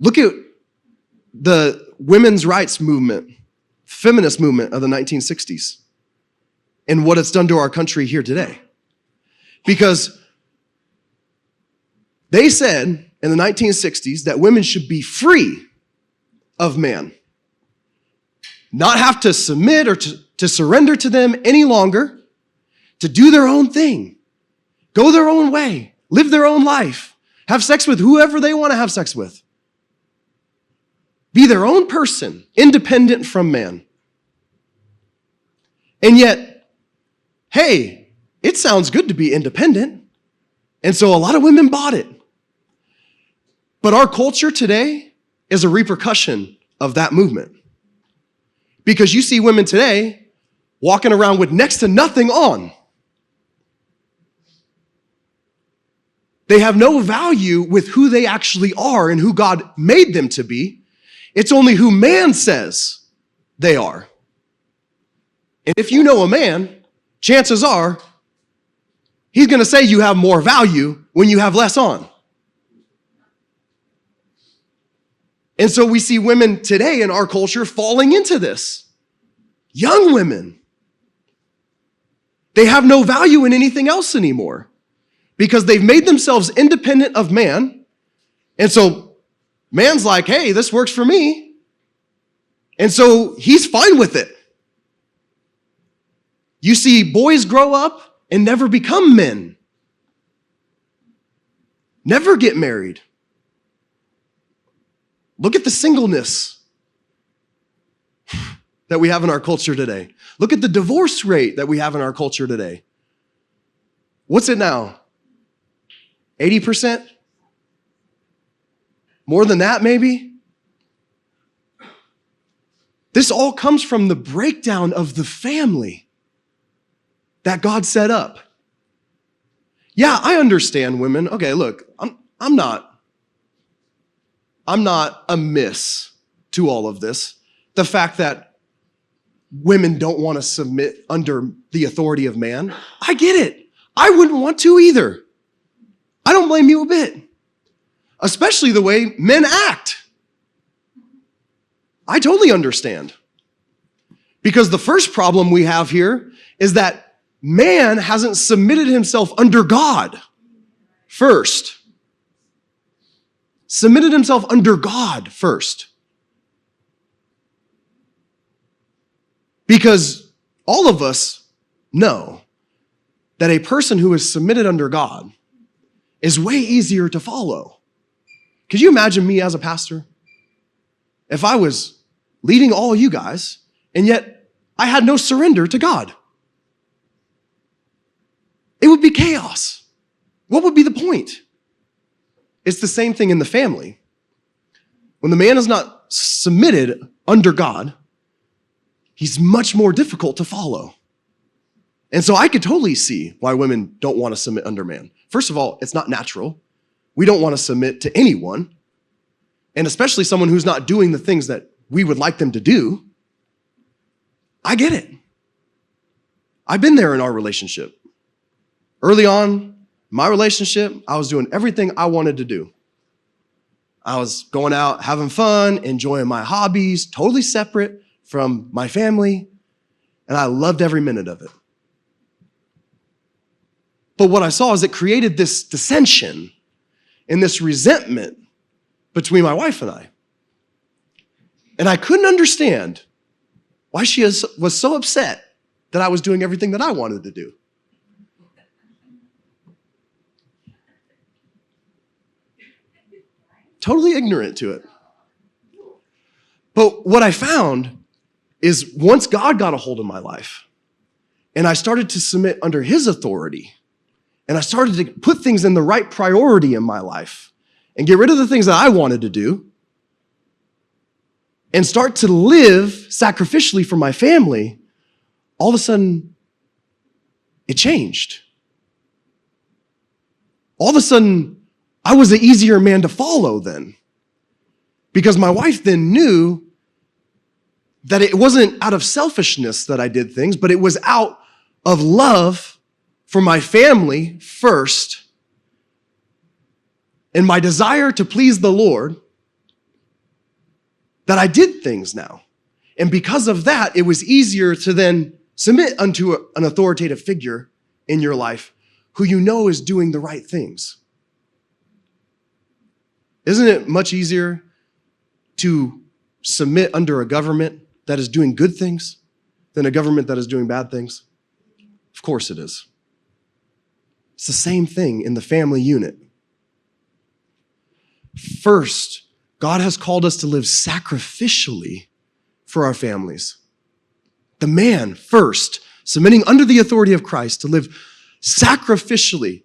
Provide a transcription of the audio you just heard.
Look at the women's rights movement, feminist movement of the 1960s, and what it's done to our country here today. Because they said in the 1960s that women should be free of man, not have to submit or to surrender to them any longer, to do their own thing, go their own way, live their own life, have sex with whoever they want to have sex with, be their own person, independent from man. And yet, hey, it sounds good to be independent. And so a lot of women bought it. But our culture today is a repercussion of that movement. Because you see women today walking around with next to nothing on. They have no value with who they actually are and who God made them to be. It's only who man says they are. And if you know a man, chances are he's going to say you have more value when you have less on. And so we see women today in our culture falling into this. Young women. They have no value in anything else anymore because they've made themselves independent of man. And so man's like, hey, this works for me. And so he's fine with it. You see boys grow up and never become men. Never get married. Look at the singleness that we have in our culture today. Look at the divorce rate that we have in our culture today. What's it now? 80%? More than that, maybe? This all comes from the breakdown of the family that God set up. Yeah, I understand women. Okay, look, I'm not amiss to all of this. The fact that women don't want to submit under the authority of man. I get it. I wouldn't want to either. I don't blame you a bit. Especially the way men act. I totally understand. Because the first problem we have here is that man hasn't submitted himself under God first. Submitted himself under God first. Because all of us know that a person who is submitted under God is way easier to follow. Could you imagine me as a pastor? If I was leading all you guys, and yet I had no surrender to God. It would be chaos. What would be the point? It's the same thing in the family. When the man is not submitted under God, he's much more difficult to follow. And so I could totally see why women don't want to submit under man. First of all, it's not natural. We don't want to submit to anyone, and especially someone who's not doing the things that we would like them to do. I get it. I've been there in our relationship. Early on, my relationship, I was doing everything I wanted to do. I was going out, having fun, enjoying my hobbies, totally separate from my family, and I loved every minute of it. But what I saw is it created this dissension and this resentment between my wife and I. And I couldn't understand why she was so upset that I was doing everything that I wanted to do. Totally ignorant to it. But what I found is once God got a hold of my life and I started to submit under his authority and I started to put things in the right priority in my life and get rid of the things that I wanted to do and start to live sacrificially for my family, all of a sudden it changed. All of a sudden, I was an easier man to follow then. Because my wife then knew that it wasn't out of selfishness that I did things, but it was out of love for my family first, and my desire to please the Lord, that I did things now. And because of that, it was easier to then submit unto an authoritative figure in your life who you know is doing the right things. Isn't it much easier to submit under a government that is doing good things than a government that is doing bad things? Of course it is. It's the same thing in the family unit. First, God has called us to live sacrificially for our families. The man first, submitting under the authority of Christ to live sacrificially